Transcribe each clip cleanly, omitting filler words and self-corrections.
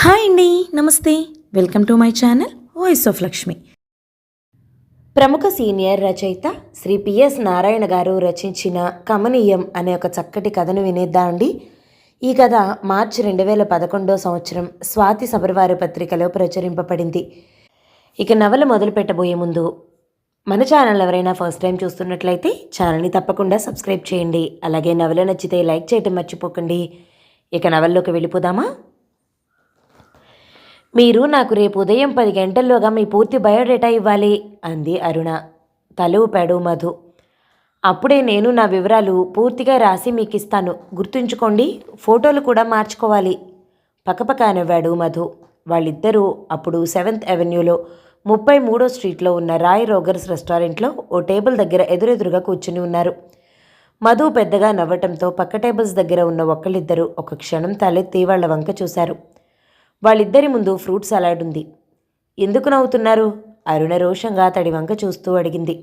Hi అండి, నమస్తే. Welcome to my channel voice of Lakshmi. ప్రముఖ సీనియర్ రచయిత శ్రీ పిఎస్ నారాయణ గారు రచించిన కమనీయం అనే ఒక చక్కటి కథను వినేద్దా అండి. ఈ కథ మార్చి 2011 సంవత్సరం స్వాతి సబర్వారి పత్రికలో ప్రచురింపబడింది. ఇక నవల మొదలు పెట్టబోయే ముందు మన ఛానల్ ఎవరైనా ఫస్ట్ టైం చూస్తున్నట్లయితే ఛానల్ని తప్పకుండా సబ్స్క్రైబ్ చేయండి. అలాగే నవల నచ్చితే లైక్ చేయడం మర్చిపోకండి. ఇక నవల్లోకి వెళ్ళిపోదామా? మీరు నాకు రేపు ఉదయం 10 గంటల్లోగా మీ పూర్తి బయోడేటా ఇవ్వాలి అంది అరుణ. తల ఊపాడు మధు. అప్పుడే నేను నా వివరాలు పూర్తిగా రాసి మీకు ఇస్తాను, గుర్తుంచుకోండి, ఫోటోలు కూడా మార్చుకోవాలి. పక్కపక్క నవ్వాడు మధు. వాళ్ళిద్దరూ అప్పుడు 7th అవెన్యూలో 33వ స్ట్రీట్లో ఉన్న రాయ్ రోగర్స్ రెస్టారెంట్లో ఓ టేబుల్ దగ్గర ఎదురెదురుగా కూర్చుని ఉన్నారు. మధు పెద్దగా నవ్వటంతో పక్క టేబుల్స్ దగ్గర ఉన్న ఒకళ్ళిద్దరూ ఒక క్షణం తలెత్తి వాళ్ల వంక చూశారు. వాళ్ళిద్దరి ముందు ఫ్రూట్ సలాడ్ ఉంది. ఎందుకు నవ్వుతున్నారు? అరుణ రోషంగా అతడి వంక చూస్తూ అడిగింది.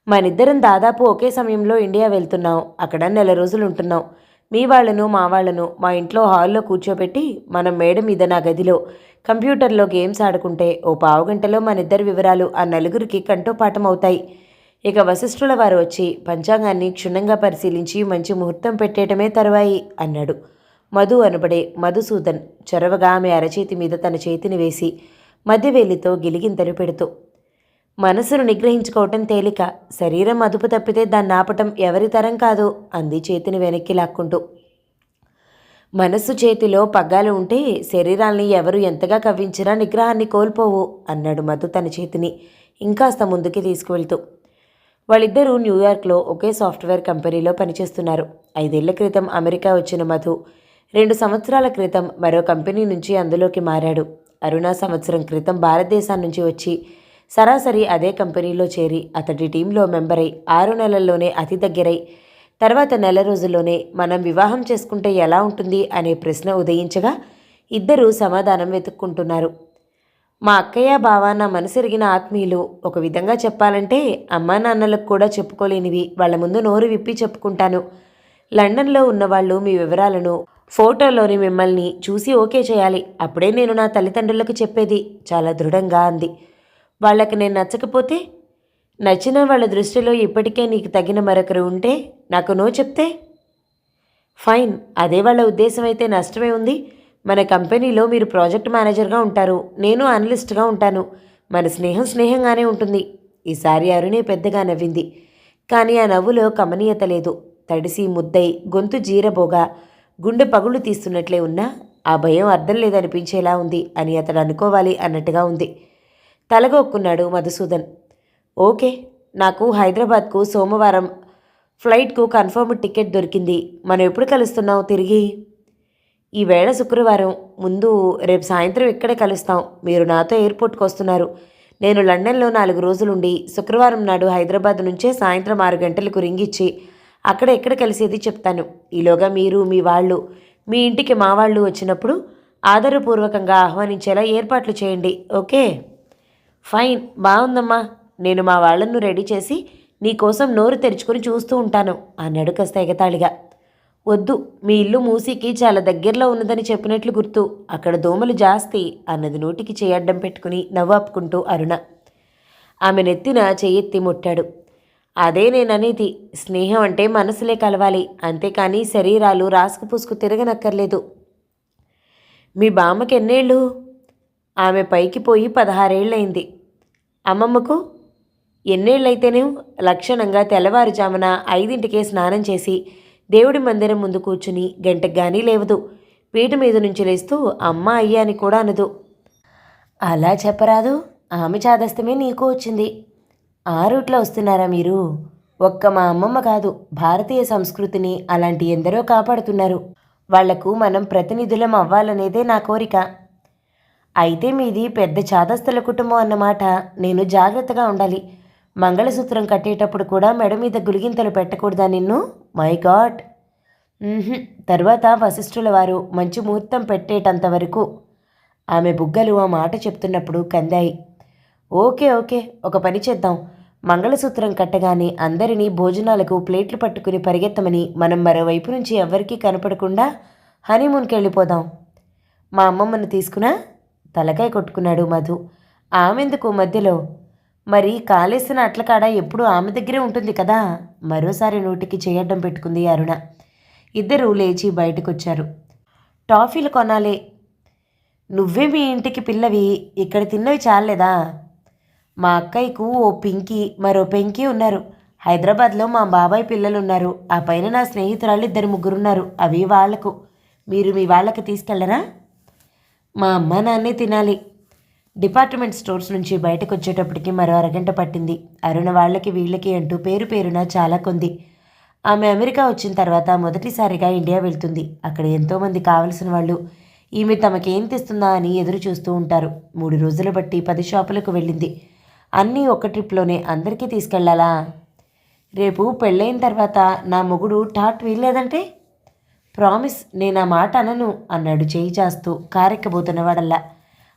మనిద్దరం దాదాపు ఒకే సమయంలో ఇండియా వెళ్తున్నాం, అక్కడ 1 నెల రోజులు ఉంటున్నాం. మీ వాళ్లను మా వాళ్లను మా ఇంట్లో హాల్లో కూర్చోబెట్టి మనం మేడ మీద నా గదిలో కంప్యూటర్లో గేమ్స్ ఆడుకుంటే ఓ పావుగంటలో మనిద్దరి వివరాలు ఆ నలుగురికి కంఠోపాఠం అవుతాయి. ఇక వశిష్ఠుల వారు వచ్చి పంచాంగాన్ని క్షుణ్ణంగా పరిశీలించి మంచి ముహూర్తం పెట్టేయటమే తరువాయి అన్నాడు. మధు అనబడే మధుసూదన్ చొరవగా ఆమె అరచేతి మీద తన చేతిని వేసి మధ్యవేలితో గిలిగింతలు పెడుతూ, మనసును నిగ్రహించుకోవటం తేలిక, శరీరం అదుపు తప్పితే దాన్ని ఆపటం ఎవరి తరం కాదు అంది చేతిని వెనక్కి లాక్కుంటూ. మనస్సు చేతిలో పగ్గాలు ఉంటే శరీరాల్ని ఎవరు ఎంతగా కవ్వించినా నిగ్రహాన్ని కోల్పోవు అన్నాడు మధు తన చేతిని ఇంకాస్త ముందుకి తీసుకువెళ్తూ. వాళ్ళిద్దరూ న్యూయార్క్లో ఒకే సాఫ్ట్వేర్ కంపెనీలో పనిచేస్తున్నారు. 5 ఏళ్ల క్రితం అమెరికా వచ్చిన మధు 2 సంవత్సరాల క్రితం మరో కంపెనీ నుంచి అందులోకి మారాడు. అరుణ సంవత్సరం క్రితం భారతదేశాన్నించి వచ్చి సరాసరి అదే కంపెనీలో చేరి అతడి టీంలో మెంబరై 6 నెలల్లోనే అతి దగ్గరై తర్వాత 1 నెల రోజుల్లోనే మనం వివాహం చేసుకుంటే ఎలా ఉంటుంది అనే ప్రశ్న ఉదయించగా ఇద్దరూ సమాధానం వెతుక్కుంటున్నారు. మా అక్కయ్య బావ నా మనసెరిగిన ఆత్మీయులు. ఒక విధంగా చెప్పాలంటే అమ్మా నాన్నలకు కూడా చెప్పుకోలేనివి వాళ్ళ ముందు నోరు విప్పి చెప్పుకుంటాను. లండన్లో ఉన్నవాళ్ళు మీ వివరాలను, ఫోటోలోని మిమ్మల్ని చూసి ఓకే చేయాలి, అప్పుడే నేను నా తల్లిదండ్రులకు చెప్పేది చాలా దృఢంగా అంది. వాళ్ళకి నేను నచ్చకపోతే? నచ్చిన వాళ్ళ దృష్టిలో ఇప్పటికే నీకు తగిన మరొకరు ఉంటే నాకు నో చెప్తే? ఫైన్, అదే వాళ్ళ ఉద్దేశం అయితే నష్టమే ఉంది. మన కంపెనీలో మీరు ప్రాజెక్ట్ మేనేజర్గా ఉంటారు, నేను అనలిస్ట్గా ఉంటాను. మన స్నేహం స్నేహంగానే ఉంటుంది. ఈసారి అరుణే పెద్దగా నవ్వింది. కానీ ఆ నవ్వులో కమనీయత లేదు. తడిసి ముద్దై గొంతు జీరబోగా గుండె పగుళ్ళు తీస్తున్నట్లే ఉన్నా ఆ భయం అర్థం లేదనిపించేలా ఉంది అని అతడు అనుకోవాలి అన్నట్టుగా ఉంది. తలగొక్కున్నాడు మధుసూదన్. ఓకే, నాకు హైదరాబాద్కు సోమవారం ఫ్లైట్కు కన్ఫర్మ్ టికెట్ దొరికింది. మనం ఎప్పుడు కలుస్తున్నావు తిరిగి? ఈవేళ శుక్రవారం, ముందు రేపు సాయంత్రం ఇక్కడే కలుస్తాం. మీరు నాతో ఎయిర్పోర్ట్కి వస్తున్నారు. నేను లండన్లో 4 రోజులుండి శుక్రవారం నాడు హైదరాబాద్ నుంచే సాయంత్రం 6 గంటలకు రింగిచ్చి అక్కడ ఎక్కడ కలిసేది చెప్తాను. ఈలోగా మీరు మీ వాళ్ళు మీ ఇంటికి మా వాళ్ళు వచ్చినప్పుడు ఆదరపూర్వకంగా ఆహ్వానించేలా ఏర్పాట్లు చేయండి. ఓకే? ఫైన్, బాగుందమ్మా. నేను మా వాళ్లను రెడీ చేసి నీకోసం నోరు తెరుచుకొని చూస్తూ ఉంటాను అన్నాడు కాస్త ఎగతాళిగా. వద్దు, మీ ఇల్లు మూసీకి చాలా దగ్గరలో ఉన్నదని చెప్పినట్లు గుర్తు. అక్కడ దోమలు జాస్తి అన్నది నోటికి చేయడ్డం పెట్టుకుని నవ్వాపుకుంటూ అరుణ. ఆమె నెత్తిన చెయ్యెత్తి ముట్టాడు. అదే నేననేది, స్నేహం అంటే మనసులే కలవాలి, అంతేకాని శరీరాలు రాసుకు పూసుకు తిరగనక్కర్లేదు. మీ బామ్మకి ఎన్నేళ్ళు? ఆమె పైకి పోయి 16 ఏళ్ళయింది. అమ్మమ్మకు ఎన్నేళ్ళైతేనే? లక్షణంగా తెల్లవారుజామున 5ంటికే స్నానం చేసి దేవుడి మందిరం ముందు కూర్చుని గంటకు గానీ లేవదు. పీట మీద నుంచి లేస్తూ అమ్మ అయ్యా అని కూడా అనదు. అలా చెప్పరాదు, ఆమె చాదస్తమే నీకు వచ్చింది. ఆ రూట్లో వస్తున్నారా మీరు? ఒక్క మా అమ్మమ్మ కాదు, భారతీయ సంస్కృతిని అలాంటి ఎందరో కాపాడుతున్నారు. వాళ్లకు మనం ప్రతినిధులం అవ్వాలనేదే నా కోరిక. అయితే మీది పెద్ద చాదస్తుల కుటుంబం అన్నమాట. నేను జాగ్రత్తగా ఉండాలి. మంగళసూత్రం కట్టేటప్పుడు కూడా మెడ మీద గులిగింతలు పెట్టకూడదా నిన్ను? My God. తర్వాత వశిష్ఠుల వారు మంచి ముహూర్తం పెట్టేటంత వరకు. ఆమె బుగ్గలు ఆ మాట చెప్తున్నప్పుడు కందాయి. ఓకే ఓకే, ఒక పని చేద్దాం. మంగళసూత్రం కట్టగానే అందరినీ భోజనాలకు ప్లేట్లు పట్టుకుని పరిగెత్తమని, మనం మరోవైపు నుంచి ఎవ్వరికీ కనపడకుండా హనీమూన్కి వెళ్ళిపోదాం. మా అమ్మమ్మను తీసుకున్నా తలకాయ కొట్టుకున్నాడు మధు. ఆమెందుకు మధ్యలో? మరి కాలేసిన అట్ల కాడ ఎప్పుడూ ఆమె దగ్గరే ఉంటుంది కదా. మరోసారి నోటికి చేయడ్డం పెట్టుకుంది అరుణ. ఇద్దరూ లేచి బయటకొచ్చారు. టాఫీలు కొనాలి. నువ్వే మీ ఇంటికి పిల్లవి, ఇక్కడ తిన్నవి చాలేదా? మా అక్కయ్యకు ఓ పింకీ మరో పెంకీ ఉన్నారు. హైదరాబాద్లో మా బాబాయ్ పిల్లలున్నారు. ఆ పైన నా స్నేహితురాళ్ళు 2-3 అవి వాళ్లకు. మీరు మీ వాళ్ళకి తీసుకెళ్లరా? మా అమ్మ నాన్నే తినాలి. డిపార్ట్మెంట్ స్టోర్స్ నుంచి బయటకు వచ్చేటప్పటికి మరో అరగంట పట్టింది. అరుణ వాళ్ళకి వీళ్ళకి అంటూ పేరు పేరున చాలా కొంది. ఆమె అమెరికా వచ్చిన తర్వాత మొదటిసారిగా ఇండియా వెళ్తుంది. అక్కడ ఎంతోమంది కావలసిన వాళ్ళు ఈమె తమకేం తెస్తుందా అని ఎదురు చూస్తూ ఉంటారు. 3 రోజులు బట్టి 10 షాపులకు వెళ్ళింది. అన్నీ ఒక ట్రిప్లోనే అందరికీ తీసుకెళ్లాలా? రేపు పెళ్ళైన తర్వాత నా మొగుడు టాట్ వీల్లేదంటే? ప్రామిస్, నేను ఆ మాట అనను అన్నాడు చేయి చాస్తూ కారెక్కబోతున్నవాడల్లా.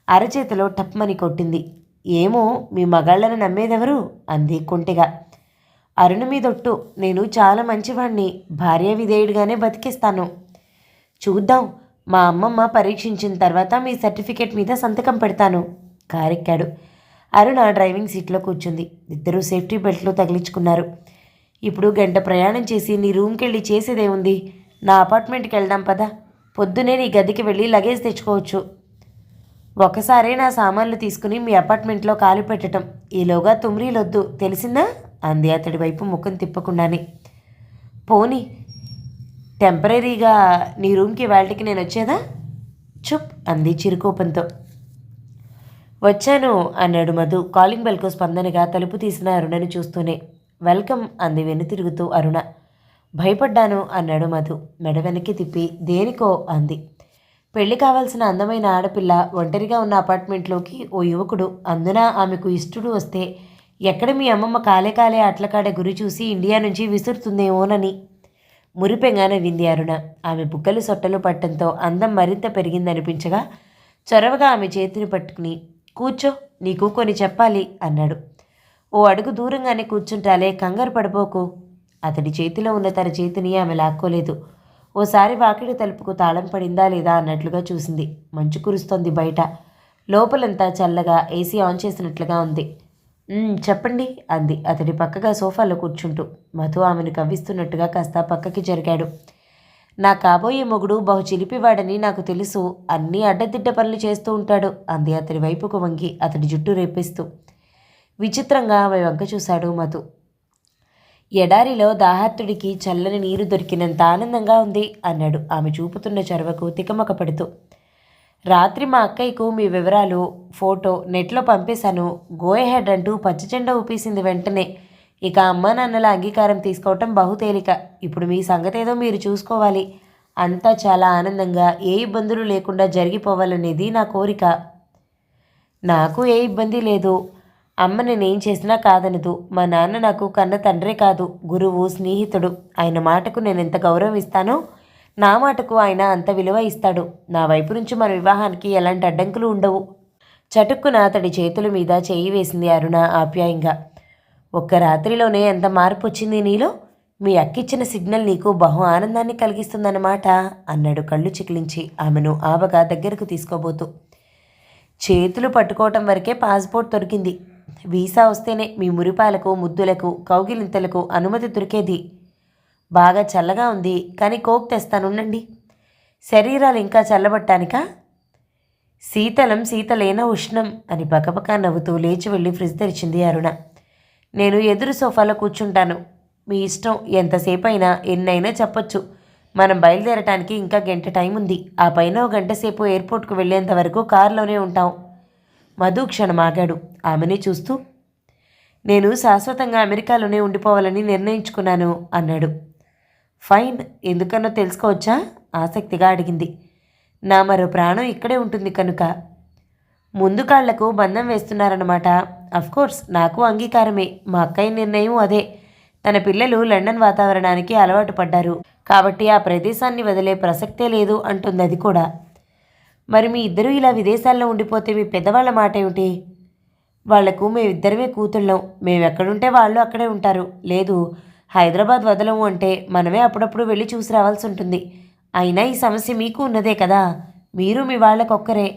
అరచేతిలో టప్మని కొట్టింది. ఏమో మీ మగాళ్లను నమ్మేదెవరు అంది కొంటెగా. అరుణ మీదొట్టు, నేను చాలా మంచివాణ్ణి, భార్య విధేయుడిగానే బతికిస్తాను. చూద్దాం, మా అమ్మమ్మ పరీక్షించిన తర్వాత మీ సర్టిఫికేట్ మీద సంతకం పెడతాను. కారెక్కాడు. అరుణ డ్రైవింగ్ సీట్లో కూర్చుంది. ఇద్దరూ సేఫ్టీ బెల్ట్లు తగిలించుకున్నారు. ఇప్పుడు గంట ప్రయాణం చేసి నీ రూమ్కి వెళ్ళి చేసేదేముంది? నా అపార్ట్మెంట్కి వెళ్దాం పదా. పొద్దునే నీ గదికి వెళ్ళి లగేజ్ తెచ్చుకోవచ్చు. ఒకసారే నా సామాన్లు తీసుకుని మీ అపార్ట్మెంట్లో కాలు పెట్టడం. ఈలోగా తుమ్రీలొద్దు, తెలిసిందా అంది అతడి వైపు ముఖం తిప్పకుండానే. పోనీ టెంపరీగా నీ రూమ్కి వాళ్ళకి నేను వచ్చేదా? చుప్ అంది చిరుకోపంతో. వచ్చాను అన్నాడు మధు కాలింగ్ బెల్కు స్పందనగా తలుపు తీసిన అరుణని చూస్తూనే. వెల్కమ్ అంది వెనుతిరుగుతూ అరుణ. భయపడ్డాను అన్నాడు మధు మెడ వెనక్కి తిప్పి. దేనికో అంది. పెళ్లి కావాల్సిన అందమైన ఆడపిల్ల ఒంటరిగా ఉన్న అపార్ట్మెంట్లోకి ఓ యువకుడు, అందున ఆమెకు ఇష్టడు వస్తే ఎక్కడ మీ అమ్మమ్మ కాలే అట్లకాడ గురి చూసి ఇండియా నుంచి విసురుతుందేమోనని మురిపెంగానే వింది అరుణ. ఆమె బుగ్గలు సొట్టలు పట్టడంతో అందం మరింత పెరిగిందనిపించగా చొరవగా ఆమె చేతిని పట్టుకుని కూర్చో, నీకు కొన్ని చెప్పాలి అన్నాడు. ఓ అడుగు దూరంగానే కూర్చుంటాలే, కంగారు పడిపోకు. అతడి చేతిలో ఉన్న తన చేతిని ఆమె లాక్కోలేదు. ఓసారి వాకిడి తలుపుకు తాళం పడిందా లేదా అన్నట్లుగా చూసింది. మంచు కురుస్తోంది బయట. లోపలంతా చల్లగా ఏసీ ఆన్ చేసినట్లుగా ఉంది. చెప్పండి అంది అతడి పక్కగా సోఫాలో కూర్చుంటూ. మధు ఆమెను కవ్విస్తున్నట్టుగా కాస్త పక్కకి జరిగాడు. నా కాబోయే మొగుడు బహు చిలిపివాడని నాకు తెలుసు. అన్నీ అడ్డదిడ్డ పనులు చేస్తూ ఉంటాడు అంది అతడి వైపుకు వంగి అతడి జుట్టు రేపిస్తూ. విచిత్రంగా ఆమె వంక చూశాడు మధు. ఎడారిలో దాహార్తుడికి చల్లని నీరు దొరికినంత ఆనందంగా ఉంది అన్నాడు ఆమె చూపుతున్న చొరవకు తికమక పడుతూ. రాత్రి మా అక్కయ్యకు మీ వివరాలు ఫోటో నెట్లో పంపేశాను. గోయహెడ్ అంటూ పచ్చజెండా ఊపేసింది వెంటనే. ఇక అమ్మా నాన్నల అంగీకారం తీసుకోవటం బహుతేలిక. ఇప్పుడు మీ సంగతేదో మీరు చూసుకోవాలి. అంతా చాలా ఆనందంగా ఏ ఇబ్బందులు లేకుండా జరిగిపోవాలనేది నా కోరిక. నాకు ఏ ఇబ్బంది లేదు. అమ్మ నేనేం చేసినా కాదనదు. మా నాన్న నాకు కన్న తండ్రే కాదు, గురువు, స్నేహితుడు. ఆయన మాటకు నేనెంత గౌరవం ఇస్తానో నా మాటకు ఆయన అంత విలువ ఇస్తాడు. నా వైపు నుంచి మన వివాహానికి ఎలాంటి అడ్డంకులు ఉండవు. చటుక్కున అతడి చేతుల మీద చేయి వేసింది అరుణ ఆప్యాయంగా. ఒక్క రాత్రిలోనే ఎంత మార్పు వచ్చింది నీలో? మీ అక్కిచ్చిన సిగ్నల్ నీకు బహు ఆనందాన్ని కలిగిస్తుందన్నమాట అన్నాడు కళ్ళు చికిలించి ఆమెను ఆవగా దగ్గరకు తీసుకోబోతూ. చేతులు పట్టుకోవటం వరకే పాస్పోర్ట్ దొరికింది. వీసా వస్తేనే మీ మురిపాలకు, ముద్దులకు, కౌగిలింతలకు అనుమతి దొరికేది. బాగా చల్లగా ఉంది, కానీ కోక్ తెస్తానుండండి. శరీరాలు ఇంకా చల్లబట్టానికా? శీతలం శీతలేన ఉష్ణం అని పకపక నవ్వుతూ లేచి వెళ్ళి ఫ్రిడ్జ్ తెరిచింది అరుణ. నేను ఎదురు సోఫాలో కూర్చుంటాను. మీ ఇష్టం, ఎంతసేపు అయినా ఎన్నైనా చెప్పొచ్చు. మనం బయలుదేరటానికి ఇంకా గంట టైం ఉంది. ఆ పైన 1 గంట సేపు ఎయిర్పోర్ట్కు వెళ్ళేంత వరకు కారులోనే ఉంటాం. మధు క్షణం ఆగాడు ఆమెనే చూస్తూ. నేను శాశ్వతంగా అమెరికాలోనే ఉండిపోవాలని నిర్ణయించుకున్నాను అన్నాడు. ఫైన్, ఎందుకన్నో తెలుసుకోవచ్చా? ఆసక్తిగా అడిగింది. నా మరో ప్రాణం ఇక్కడే ఉంటుంది కనుక. ముందు కాళ్లకు బంధం వేస్తున్నారన్నమాట. అఫ్కోర్స్ నాకు అంగీకారమే. మా అక్కయ్య నిర్ణయం అదే. తన పిల్లలు లండన్ వాతావరణానికి అలవాటు పడ్డారు కాబట్టి ఆ ప్రదేశాన్ని వదిలే ప్రసక్తే లేదు అంటుంది అది కూడా. మరి మీ ఇద్దరూ ఇలా విదేశాల్లో ఉండిపోతే మీ పెద్దవాళ్ళ మాట ఏమిటి? వాళ్లకు మేమిద్దరమే కూతుళ్ళం. మేమెక్కడుంటే వాళ్ళు అక్కడే ఉంటారు. లేదు, హైదరాబాద్ వదలము అంటే మనమే అప్పుడప్పుడు వెళ్ళి చూసి రావాల్సి ఉంటుంది. అయినా ఈ సమస్య మీకు ఉన్నదే కదా. మీరు మీ వాళ్ళకొక్కరే.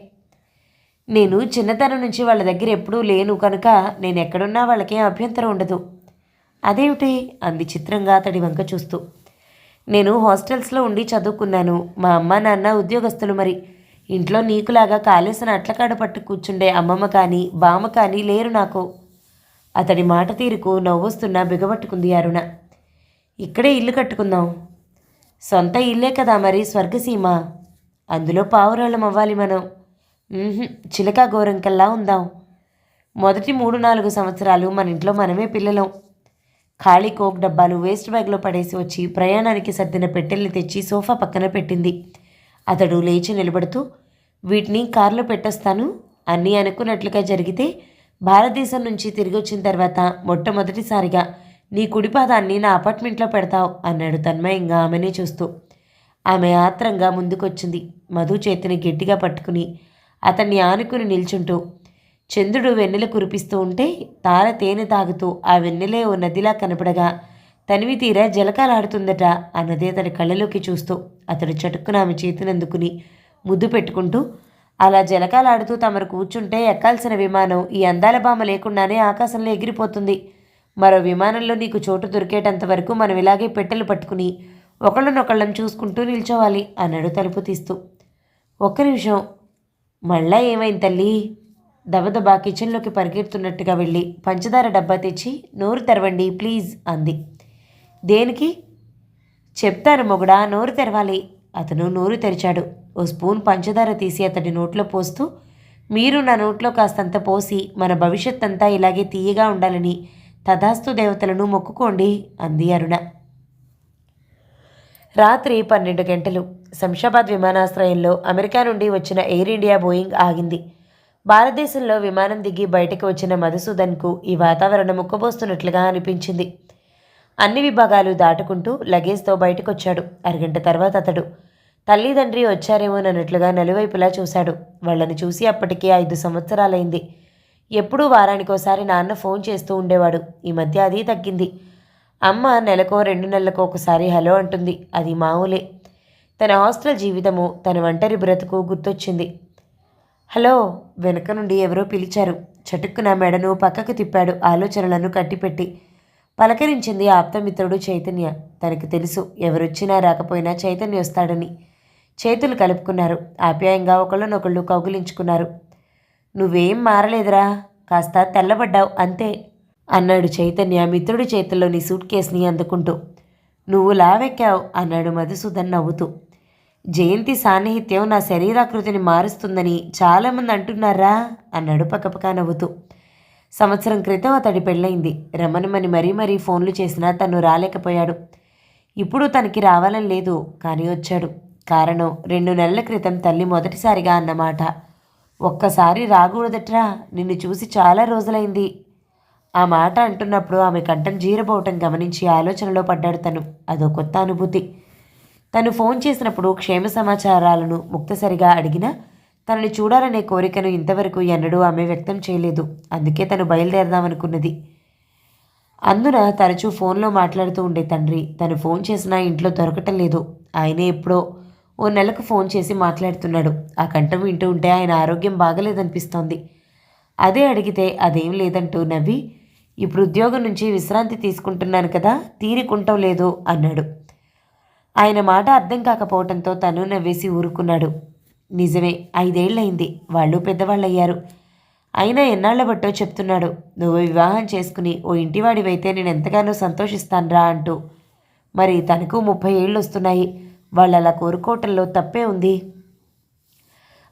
నేను చిన్నతనం నుంచి వాళ్ళ దగ్గర ఎప్పుడూ లేను కనుక నేను ఎక్కడున్నా వాళ్ళకేం అభ్యంతరం ఉండదు. అదేమిటి అంది చిత్రంగా అతడి వంక చూస్తూ. నేను హాస్టల్స్లో ఉండి చదువుకున్నాను. మా అమ్మ నాన్న ఉద్యోగస్తులు. మరి ఇంట్లో నీకులాగా కాలేసిన అట్లకాడ పట్టు కూర్చుండే అమ్మమ్మ కానీ బామ్మ కానీ లేరు నాకు. అతడి మాట తీరుకు నవ్వొస్తున్నా బిగబట్టుకుంది అరుణ. ఇక్కడే ఇల్లు కట్టుకుందాం. సొంత ఇల్లే కదా మరి స్వర్గసీమ. అందులో పావురాళ్ళం అవ్వాలి మనం. చిలక గోరంకల్లా ఉందాం. మొదటి 3-4 సంవత్సరాలు మన ఇంట్లో మనమే పిల్లలం. ఖాళీ కోక్ డబ్బాలు వేస్ట్ బ్యాగ్లో పడేసి వచ్చి ప్రయాణానికి సర్దిన పెట్టెల్ని తెచ్చి సోఫా పక్కన పెట్టింది. అతడు లేచి నిలబడుతూ, వీటిని కారులో పెట్టొస్తాను. అన్నీ అనుకున్నట్లుగా జరిగితే భారతదేశం నుంచి తిరిగి వచ్చిన తర్వాత మొట్టమొదటిసారిగా నీ కుడిపాదాన్ని నా అపార్ట్మెంట్లో పెడతావు అన్నాడు తన్మయంగా ఆమెనే చూస్తూ. ఆమె ఆత్రంగా ముందుకొచ్చింది. మధు చేతిని గట్టిగా పట్టుకుని అతన్ని ఆనుకుని నిల్చుంటూ, చంద్రుడు వెన్నెల కురిపిస్తూ ఉంటే తార తేనె తాగుతూ ఆ వెన్నెలే ఓ నదిలా కనపడగా తనివి తీరా జలకాలాడుతుందట అన్నదే అతడి కళ్ళలోకి చూస్తూ. అతడు చటుక్కున ఆమె చేతినందుకుని ముద్దు పెట్టుకుంటూ, అలా జలకాలాడుతూ తమరు కూర్చుంటే ఎక్కాల్సిన విమానం ఈ అందాల భామ లేకుండానే ఆకాశంలో ఎగిరిపోతుంది. మరో విమానంలో నీకు చోటు దొరికేటంత వరకు మనం ఇలాగే పెట్టెలు పట్టుకుని ఒకళ్ళనొకళ్ళం చూసుకుంటూ నిల్చోవాలి అన్నాడు తలుపు తీస్తూ. ఒక్క నిమిషం, మళ్ళా ఏమైంది తల్లి? దబదబా కిచెన్లోకి పరిగెడుతున్నట్టుగా వెళ్ళి పంచదార డబ్బా తెచ్చి నోరు తెరవండి ప్లీజ్ అంది. దేనికి? చెప్తాను మొగుడా, నోరు తెరవాలి. అతను నోరు తెరిచాడు. ఓ స్పూన్ పంచదార తీసి అతడి నోట్లో పోస్తూ, మీరు నా నోట్లో కాస్తంత పోసి మన భవిష్యత్తంతా ఇలాగే తీయగా ఉండాలని తథాస్తు దేవతలను మొక్కుకోండి అంది అరుణ. రాత్రి 12 గంటలు. శంషాబాద్ విమానాశ్రయంలో అమెరికా నుండి వచ్చిన ఎయిర్ ఇండియా బోయింగ్ ఆగింది. భారతదేశంలో విమానం దిగి బయటకు వచ్చిన మధుసూదన్కు ఈ వాతావరణం ఉక్కబోస్తున్నట్లుగా అనిపించింది. అన్ని విభాగాలు దాటుకుంటూ లగేజ్తో బయటకొచ్చాడు. అరగంట తర్వాత అతడు తల్లిదండ్రి వచ్చారేమోనన్నట్లుగా నలువైపులా చూశాడు. వాళ్ళని చూసి అప్పటికే 5 సంవత్సరాలైంది. ఎప్పుడూ వారానికోసారి నాన్న ఫోన్ చేస్తూ ఉండేవాడు. ఈ మధ్య అది తగ్గింది. అమ్మ నెలకో 2 నెలలకో ఒకసారి హలో అంటుంది. అది మామూలే. తన హాస్టల్ జీవితము, తన ఒంటరి బ్రతుకు గుర్తొచ్చింది. హలో వెనక నుండి ఎవరో పిలిచారు. చటుక్కున మెడను పక్కకు తిప్పాడు ఆలోచనలను కట్టిపెట్టి. పలకరించింది ఆప్తమిత్రుడు చైతన్య. తనకు తెలుసు ఎవరొచ్చినా రాకపోయినా చైతన్య వస్తాడని. చేతులు కలుపుకున్నారు. ఆప్యాయంగా ఒకళ్ళనొకళ్ళు కౌగిలించుకున్నారు. నువ్వేం మారలేదురా, కాస్త తెల్లబడ్డావు అంతే అన్నాడు చైతన్య మిత్రుడి చేతుల్లోని సూట్ కేసుని అందుకుంటూ. నువ్వు లావెక్కావు అన్నాడు మధుసూదన్ నవ్వుతూ. జయంతి సాన్నిహిత్యం నా శరీరాకృతిని మారుస్తుందని చాలామంది అంటున్నారా అన్నాడు పక్కపక్క నవ్వుతూ. సంవత్సరం క్రితం అతడి పెళ్ళయింది. రమ్మనమని మరీ ఫోన్లు చేసినా తను రాలేకపోయాడు. ఇప్పుడు తనకి రావాలని లేదు, కానీ వచ్చాడు. కారణం 2 నెలల క్రితం తల్లి మొదటిసారిగా అన్నమాట. ఒక్కసారి రాకూడదట్రా, నిన్ను చూసి చాలా రోజులైంది. ఆ మాట అంటున్నప్పుడు ఆమె కంఠం జీరబోవటం గమనించి ఆలోచనలో పడ్డాడు తను. అదో కొత్త అనుభూతి. తను ఫోన్ చేసినప్పుడు క్షేమ సమాచారాలను ముక్తసరిగా అడిగినా తనని చూడాలనే కోరికను ఇంతవరకు ఎన్నడూ ఆమె వ్యక్తం చేయలేదు. అందుకే తను బయలుదేరదామనుకున్నది. అందున తరచూ ఫోన్లో మాట్లాడుతూ ఉండే తండ్రి తను ఫోన్ చేసినా ఇంట్లో దొరకటం లేదు. ఆయనే ఎప్పుడో 1 నెలకు ఫోన్ చేసి మాట్లాడుతున్నాడు. ఆ కంఠం వింటూ ఉంటే ఆయన ఆరోగ్యం బాగలేదనిపిస్తోంది. అదే అడిగితే అదేం లేదంటూ నవ్వి, ఇప్పుడు ఉద్యోగం నుంచి విశ్రాంతి తీసుకుంటున్నాను కదా, తీరికుంటం లేదు అన్నాడు. ఆయన మాట అర్థం కాకపోవడంతో తను నవ్వేసి ఊరుకున్నాడు. నిజమే, 5 ఏళ్ళయింది. వాళ్ళు పెద్దవాళ్ళయ్యారు. అయినా ఎన్నాళ్ల బట్టో చెప్తున్నాడు. నువ్వు వివాహం చేసుకుని ఓ ఇంటివాడివైతే నేను ఎంతగానో సంతోషిస్తానురా అంటూ. మరి తనకు 30 ఏళ్ళు వస్తున్నాయి. వాళ్ళు అలా కోరుకోవటంలో తప్పే ఉంది.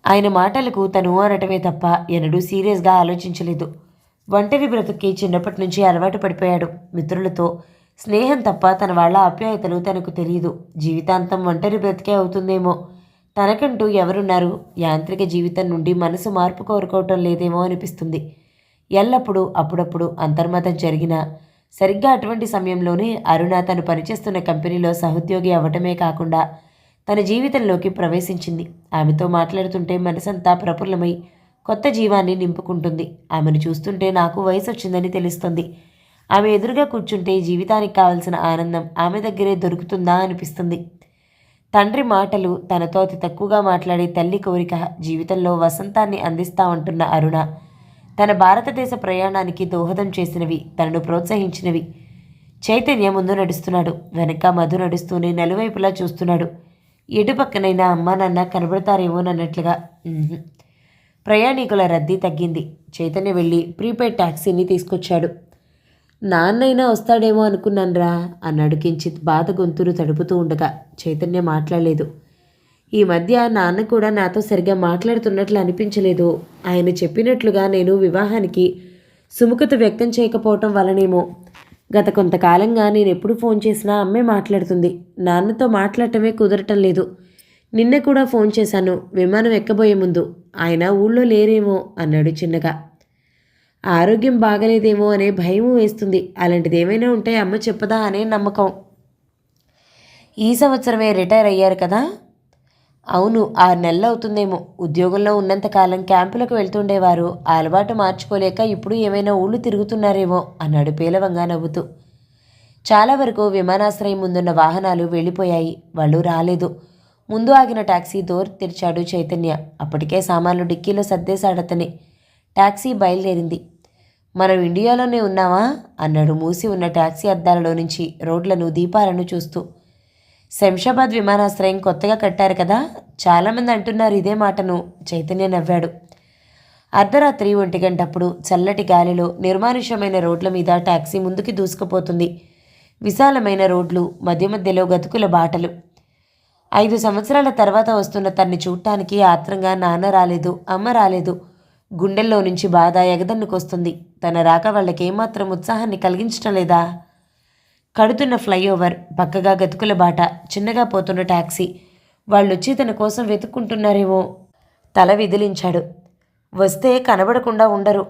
ఆయన మాటలకు తను అనటమే తప్ప ఎన్నడూ సీరియస్గా ఆలోచించలేదు. ఒంటరి బ్రతుక్కి చిన్నప్పటి నుంచి అలవాటు పడిపోయాడు. మిత్రులతో స్నేహం తప్ప తన వాళ్ళ ఆప్యాయతలు తనకు తెలియదు. జీవితాంతం ఒంటరి బ్రతికే అవుతుందేమో. తనకంటూ ఎవరున్నారు? యాంత్రిక జీవితం నుండి మనసు మార్పు కోరుకోవటం లేదేమో అనిపిస్తుంది. ఎల్లప్పుడూ అప్పుడప్పుడు అంతర్మతం జరిగినా సరిగ్గా అటువంటి సమయంలోనే అరుణ తను పనిచేస్తున్న కంపెనీలో సహోద్యోగి అవ్వటమే కాకుండా తన జీవితంలోకి ప్రవేశించింది. ఆమెతో మాట్లాడుతుంటే మనసంతా ప్రఫుల్లమై కొత్త జీవాన్ని నింపుకుంటుంది. ఆమెను చూస్తుంటే నాకు వయసు వచ్చిందని తెలుస్తుంది. ఆమె ఎదురుగా కూర్చుంటే జీవితానికి కావలసిన ఆనందం ఆమె దగ్గరే దొరుకుతుందా అనిపిస్తుంది. తండ్రి మాటలు తనతో అతి తక్కువగా మాట్లాడే తల్లి కోరిక జీవితంలో వసంతాన్ని అందిస్తా ఉంటున్న అరుణ తన భారతదేశ ప్రయాణానికి దోహదం చేసినవి, తనను ప్రోత్సహించినవి. చైతన్య ముందు నడుస్తున్నాడు. వెనక మధు నడుస్తూనే నలువైపులా చూస్తున్నాడు. ఎటుపక్కనైనా అమ్మా నాన్న కనబడతారేమోనన్నట్లుగా. ప్రయాణికుల రద్దీ తగ్గింది. చైతన్య వెళ్ళి ప్రీపెయిడ్ ట్యాక్సీని తీసుకొచ్చాడు. నాన్నైనా వస్తాడేమో అనుకున్నాన్రా అన్నాడు కించిత్ బాధ గొంతును తడుపుతూ ఉండగా. చైతన్య మాట్లాడలేదు. ఈ మధ్య నాన్న కూడా నాతో సరిగా మాట్లాడుతున్నట్లు అనిపించలేదు. ఆయన చెప్పినట్లుగా నేను వివాహానికి సుముఖత వ్యక్తం చేయకపోవటం వలనేమో. గత కొంతకాలంగా నేను ఎప్పుడు ఫోన్ చేసినా అమ్మే మాట్లాడుతుంది. నాన్నతో మాట్లాడటమే కుదరటం లేదు. నిన్న కూడా ఫోన్ చేశాను విమానం ఎక్కబోయే ముందు. ఆయన ఊళ్ళో లేరేమో అన్నాడు చిన్నగా. ఆరోగ్యం బాగలేదేమో అనే భయం వేస్తుంది. అలాంటిది ఏమైనా ఉంటే అమ్మ చెప్పదా అనే నమ్మకం. ఈ సంవత్సరమే రిటైర్ అయ్యారు కదా? అవును, 6 నెలలు అవుతుందేమో. ఉద్యోగంలో ఉన్నంతకాలం క్యాంపులకు వెళ్తుండేవారు. ఆ అలవాటు మార్చుకోలేక ఇప్పుడు ఏమైనా ఊళ్ళు తిరుగుతున్నారేమో అన్నాడు పేలవంగా నవ్వుతూ. చాలా వరకు విమానాశ్రయం ముందున్న వాహనాలు వెళ్ళిపోయాయి. వాళ్ళు రాలేదు. ముందు ఆగిన టాక్సీ డోర్ తెరిచాడు చైతన్య. అప్పటికే సామాన్లు డిక్కీలో సర్దేశాడతని. టాక్సీ బయలుదేరింది. మనం ఇండియాలోనే ఉన్నావా అన్నాడు మూసి ఉన్న టాక్సీ అద్దాలలో నుంచి రోడ్లను దీపాలను చూస్తూ. శంషాబాద్ విమానాశ్రయం కొత్తగా కట్టారు కదా, చాలామంది అంటున్నారు ఇదే మాటను. చైతన్య నవ్వాడు. అర్ధరాత్రి 1 గంటప్పుడు చల్లటి గాలిలో నిర్మానుష్యమైన రోడ్ల మీద టాక్సీ ముందుకి దూసుకుపోతుంది. విశాలమైన రోడ్లు, మధ్య మధ్యలో గతుకుల బాటలు. 5 సంవత్సరాల తర్వాత వస్తున్న తన్ని చూడటానికి ఆత్రంగా నాన్న రాలేదు, అమ్మ రాలేదు. గుండెల్లో నుంచి బాధ ఎగదన్నుకొస్తుంది. తన రాక వాళ్ళకేమాత్రం ఉత్సాహాన్ని కలిగించటం లేదా? కడుతున్న ఫ్లైఓవర్, పక్కగా గతుకుల బాట, చిన్నగా పోతున్న టాక్సీ. వాళ్ళొచ్చి తన కోసం వెతుక్కుంటున్నారేమో. తల విదిలించాడు. వస్తే కనబడకుండా ఉండరు.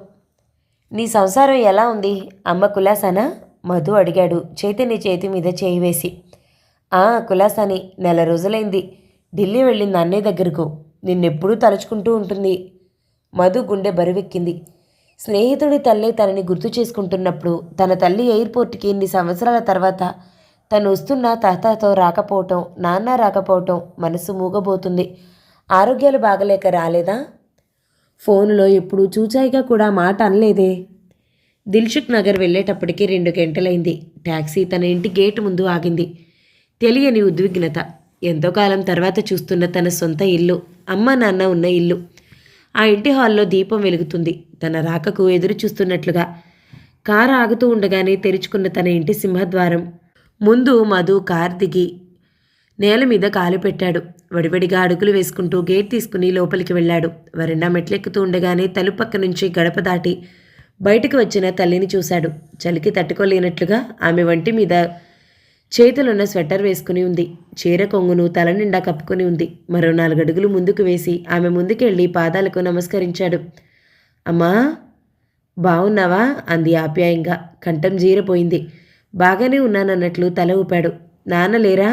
నీ సంసారం ఎలా ఉంది? అమ్మ కులాసానా? మధు అడిగాడు చైతన్య చేతి మీద చేయి వేసి. కులాసాని. 1 నెల రోజులైంది. ఢిల్లీ వెళ్ళింది అన్నయ్య దగ్గరకు. నిన్నెప్పుడూ తలుచుకుంటూ ఉంటుంది. మధు గుండె బరువెక్కింది. స్నేహితుడి తల్లి తనని గుర్తు చేసుకుంటున్నప్పుడు తన తల్లి ఎయిర్పోర్ట్కి ఇన్ని సంవత్సరాల తర్వాత తను వస్తున్న తాతతో రాకపోవటం, నాన్న రాకపోవటం మనసు మూగబోతుంది. ఆరోగ్యాలు బాగలేక రాలేదా? ఫోన్లో ఎప్పుడు చూచాయిగా కూడా మాట అనలేదే. దిల్షుక్ నగర్ వెళ్ళేటప్పటికి 2 గంటలైంది. ట్యాక్సీ తన ఇంటి గేటు ముందు ఆగింది. తెలియని ఉద్విగ్నత. ఎంతో కాలం తర్వాత చూస్తున్న తన సొంత ఇల్లు, అమ్మ నాన్న ఉన్న ఇల్లు. ఆ ఇంటి హాల్లో దీపం వెలుగుతుంది. తన రాకకు ఎదురు చూస్తున్నట్లుగా. కారు ఆగుతూ ఉండగానే తెరుచుకున్న తన ఇంటి సింహద్వారం ముందు మధు కారు దిగి నేల మీద కాలు పెట్టాడు. వడివడిగా అడుగులు వేసుకుంటూ గేట్ తీసుకుని లోపలికి వెళ్ళాడు. వరండా మెట్లెక్కుతూ ఉండగానే తలుపక్క నుంచి గడప దాటి బయటకు వచ్చిన తల్లిని చూశాడు. చలికి తట్టుకోలేనట్లుగా ఆమె వంటి మీద చేతులున్న స్వెటర్ వేసుకుని ఉంది. చీర కొంగును తల నిండా కప్పుకొని ఉంది. మరో 4 అడుగులు ముందుకు వేసి ఆమె ముందుకెళ్ళి పాదాలకు నమస్కరించాడు. అమ్మా, బావున్నావా అంది ఆప్యాయంగా. కంఠం జీరపోయింది. బాగానే ఉన్నానన్నట్లు తల ఊపాడు. నాన్న లేరా?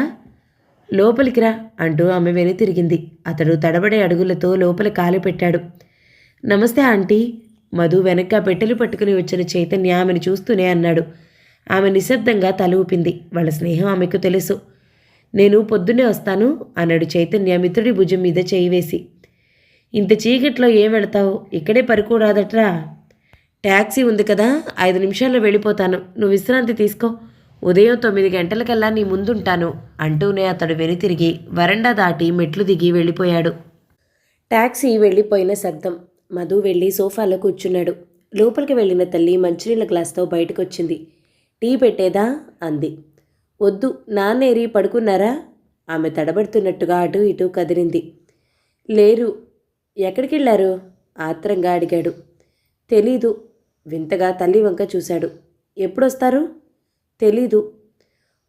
లోపలికి రా అంటూ ఆమె వెనుతిరిగింది. అతడు తడబడే అడుగులతో లోపల కాలు పెట్టాడు. నమస్తే ఆంటీ. మధు వెనక పెట్టెలు పట్టుకుని వచ్చిన చైతన్య ఆమెను చూస్తూనే అన్నాడు. ఆమె నిశ్శబ్దంగా తల ఊపింది. వాళ్ళ స్నేహం ఆమెకు తెలుసు. నేను పొద్దున్నే వస్తాను అన్నాడు చైతన్య మిత్రుడి భుజం మీద చేయి వేసి. ఇంత చీకట్లో ఏం వెళతావు? ఇక్కడే పరుకోరాదట్రా. ట్యాక్సీ ఉంది కదా, 5 నిమిషాల్లో వెళ్ళిపోతాను. నువ్వు విశ్రాంతి తీసుకో. ఉదయం 9 గంటలకల్లా నీ ముందుంటాను అంటూనే అతడు వెనుతిరిగి వరండా దాటి మెట్లు దిగి వెళ్ళిపోయాడు. ట్యాక్సీ వెళ్ళిపోయిన శబ్దం. మధు వెళ్ళి సోఫాలో కూర్చున్నాడు. లోపలికి వెళ్ళిన తల్లి మంచినీళ్ళ గ్లాస్తో బయటకొచ్చింది. టీ పెట్టేదా అంది. వద్దు, నాన్నేరి పడుకున్నారా? ఆమె తడబడుతున్నట్టుగా అటు ఇటు కదిలింది. లేరు. ఎక్కడికెళ్ళారు? ఆత్రంగా అడిగాడు. తెలీదు. వింతగా తల్లి వంక చూశాడు. ఎప్పుడొస్తారు? తెలీదు.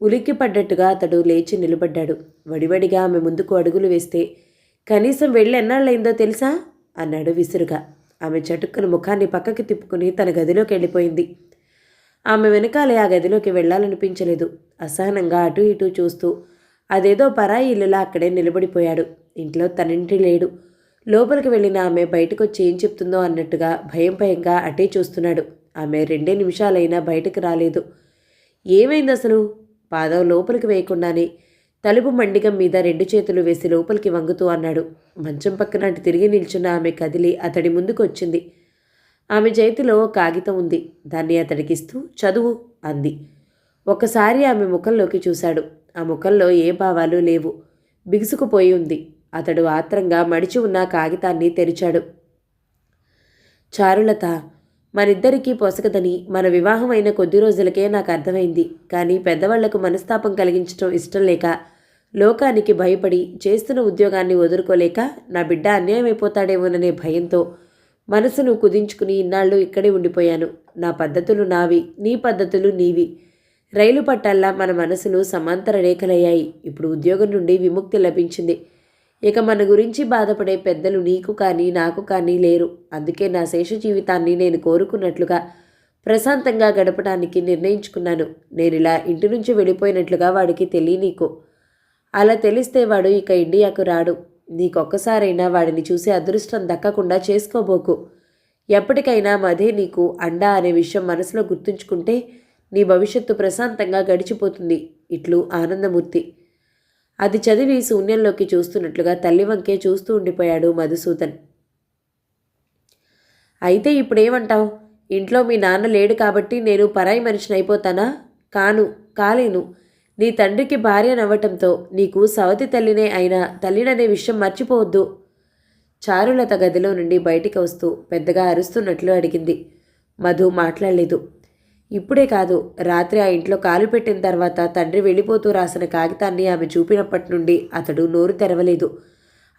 ఉలిక్కి పడ్డట్టుగా అతడు లేచి నిలబడ్డాడు. వడివడిగా ఆమె ముందుకు అడుగులు వేస్తే, కనీసం వెళ్ళి ఎన్నాళ్ళయిందో తెలుసా అన్నాడు విసురుగా. ఆమె చటుక్కున ముఖాన్ని పక్కకి తిప్పుకుని తన గదిలోకి వెళ్ళిపోయింది. ఆమె వెనకాలే ఆ గదిలోకి వెళ్ళాలనిపించలేదు. అసహనంగా అటు ఇటు చూస్తూ అదేదో పరాయి ఇల్లులా అక్కడే నిలబడిపోయాడు. ఇంట్లో తనింటి లేడు. లోపలికి వెళ్ళిన ఆమె బయటకొచ్చి ఏం చెప్తుందో అన్నట్టుగా భయంగా అటే చూస్తున్నాడు. ఆమె 2 నిమిషాలైనా బయటకు రాలేదు. ఏమైంది అసలు? పాదం లోపలికి వేయకుండానే తలుపు మండిగం మీద 2 చేతులు వేసి లోపలికి వంగుతూ అన్నాడు. మంచం పక్కన అటు తిరిగి నిల్చున్న ఆమె కదిలి అతడి ముందుకు వచ్చింది. ఆమె చేతిలో కాగితం ఉంది. దాన్ని అతడికిస్తూ చదువు అంది. ఒక్కసారి ఆమె ముఖంలోకి చూశాడు. ఆ ముఖంలో ఏ భావాలు లేవు. బిగుసుకుపోయి ఉంది. అతడు ఆత్రంగా మడిచి ఉన్న కాగితాన్ని తెరిచాడు. చారులత, మనిద్దరికీ పొసగదని మన వివాహం అయిన కొద్ది రోజులకే నాకు అర్థమైంది. కానీ పెద్దవాళ్లకు మనస్తాపం కలిగించడం ఇష్టం లేక, లోకానికి భయపడి చేస్తున్న ఉద్యోగాన్ని వదులుకోలేక నా బిడ్డ అన్యాయమైపోతాడేమోననే భయంతో మనసును కుదించుకుని ఇన్నాళ్ళు ఇక్కడే ఉండిపోయాను. నా పద్ధతులు నావి, నీ పద్ధతులు నీవి. రైలు పట్టాల్లా మన మనసులు సమాంతర రేఖలయ్యాయి. ఇప్పుడు ఉద్యోగం నుండి విముక్తి లభించింది. ఇక మన గురించి బాధపడే పెద్దలు నీకు కానీ నాకు కానీ లేరు. అందుకే నా శేష జీవితాన్ని నేను కోరుకున్నట్లుగా ప్రశాంతంగా గడపడానికి నిర్ణయించుకున్నాను. నేను ఇలా ఇంటి నుంచి వెళ్ళిపోయినట్లుగా వాడికి తెలియనీకు. అలా తెలిస్తే వాడు ఇక ఇండియాకు రాడు. నీకొక్కసారైనా వాడిని చూసే అదృష్టం దక్కకుండా చేసుకోబోకు. ఎప్పటికైనా మదే నీకు అండా అనే విషయం మనసులో గుర్తుంచుకుంటే నీ భవిష్యత్తు ప్రశాంతంగా గడిచిపోతుంది. ఇట్లు ఆనందమూర్తి. అది చదివి శూన్యంలోకి చూస్తున్నట్లుగా తల్లి వంకే చూస్తూ ఉండిపోయాడు మధుసూదన్. అయితే ఇప్పుడేమంటావు? ఇంట్లో మీ నాన్న లేడు కాబట్టి నేను పరాయి మనిషిని అయిపోతానా? కాలేను. నీ తండ్రికి భార్యనవ్వటంతో నీకు సవతి తల్లినే అయినా తల్లిననే విషయం మర్చిపోవద్దు. చారులత గదిలో నుండి బయటికి వస్తూ పెద్దగా అరుస్తున్నట్లు అడిగింది. మధు మాట్లాడలేదు. ఇప్పుడే కాదు, రాత్రి ఆ ఇంట్లో కాలు పెట్టిన తర్వాత తండ్రి వెళ్ళిపోతూ రాసిన కాగితాన్ని ఆమె చూపినప్పటి నుండి అతడు నోరు తెరవలేదు.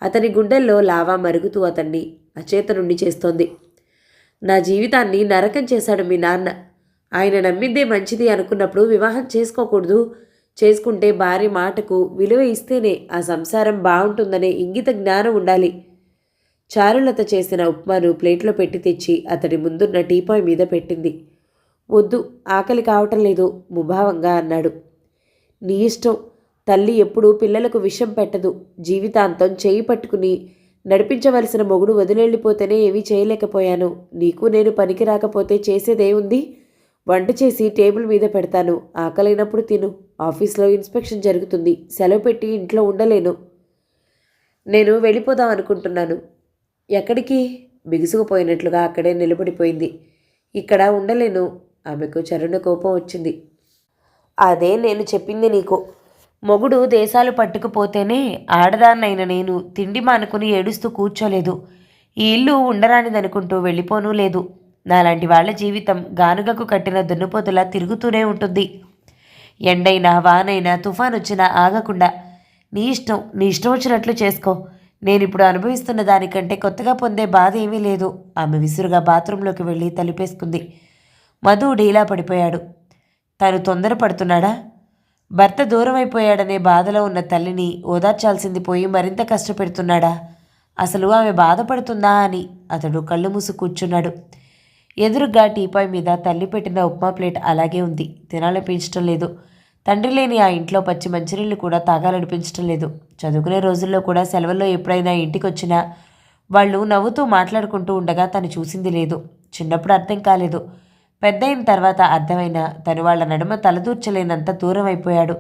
అతని గుండెల్లో లావా మరుగుతూ అతన్ని అచేత నుండి చేస్తోంది. నా జీవితాన్ని నరకం చేశాడు మీ నాన్న. ఆయన నమ్మిందే మంచిది అనుకున్నప్పుడు వివాహం చేసుకోకూడదు. చేసుకుంటే భార్య మాటకు విలువ ఇస్తేనే ఆ సంసారం బాగుంటుందనే ఇంగిత జ్ఞానం ఉండాలి. చారులత చేసిన ఉప్మాను ప్లేట్లో పెట్టి తెచ్చి అతడి ముందున్న టీపాయ్ మీద పెట్టింది. వద్దు, ఆకలి కావటం లేదు ముభావంగా అన్నాడు. నీ ఇష్టం. తల్లి ఎప్పుడూ పిల్లలకు విషం పెట్టదు. జీవితాంతం చేయి పట్టుకుని నడిపించవలసిన మొగుడు వదిలేళ్ళిపోతేనే ఏమీ చేయలేకపోయాను. నీకు నేను పనికి రాకపోతే చేసేదేముంది? వంట చేసి టేబుల్ మీద పెడతాను. ఆకలైనప్పుడు తిను. ఆఫీస్లో ఇన్స్పెక్షన్ జరుగుతుంది. సెలవు పెట్టి ఇంట్లో ఉండలేను. నేను వెళ్ళిపోదాం అనుకుంటున్నాను. ఎక్కడికి? బిగుసుకుపోయినట్లుగా అక్కడే నిలబడిపోయింది. ఇక్కడ ఉండలేను. ఆమెకు చరుణ కోపం వచ్చింది. అదే నేను చెప్పింది నీకు. మొగుడు దేశాలు పట్టుకుపోతేనే ఆడదాన్నైన నేను తిండి మానుకుని ఏడుస్తూ కూర్చోలేదు. ఈ ఇల్లు ఉండరానిదనుకుంటూ వెళ్ళిపోనూ లేదు. నాలాంటి వాళ్ళ జీవితం గానుగకు కట్టిన దున్నపోతులా తిరుగుతూనే ఉంటుంది. ఎండైనా వానైనా తుఫాన్ వచ్చినా ఆగకుండా. నీ ఇష్టం వచ్చినట్లు చేసుకో. నేనిప్పుడు అనుభవిస్తున్న దానికంటే కొత్తగా పొందే బాధ ఏమీ లేదు. ఆమె విసురుగా బాత్రూంలోకి వెళ్ళి తలుపేసుకుంది. మధు డీలా పడిపోయాడు. తను తొందరపడుతున్నాడా? భర్త దూరమైపోయాడనే బాధలో ఉన్న తల్లిని ఓదార్చాల్సింది పోయి మరింత కష్టపెడుతున్నాడా? అసలు ఆమె బాధపడుతుందా అని అతడు కళ్ళు మూసు కూర్చున్నాడు. ఎదురుగా టీపాయ్ మీద తల్లి పెట్టిన ఉప్మా ప్లేట్ అలాగే ఉంది. తినాలనిపించటం లేదు. తండ్రి లేని ఆ ఇంట్లో పచ్చి మంచినీళ్ళు కూడా తాగాలనిపించటం లేదు. చదువుకునే రోజుల్లో కూడా సెలవుల్లో ఎప్పుడైనా ఇంటికి వచ్చినా వాళ్ళు నవ్వుతూ మాట్లాడుకుంటూ ఉండగా తను చూసింది లేదు. చిన్నప్పుడు అర్థం కాలేదు. పెద్దయిన తర్వాత అర్థమైనా తను వాళ్ళ నడుమ తలదూర్చలేనంత దూరం అయిపోయాడు.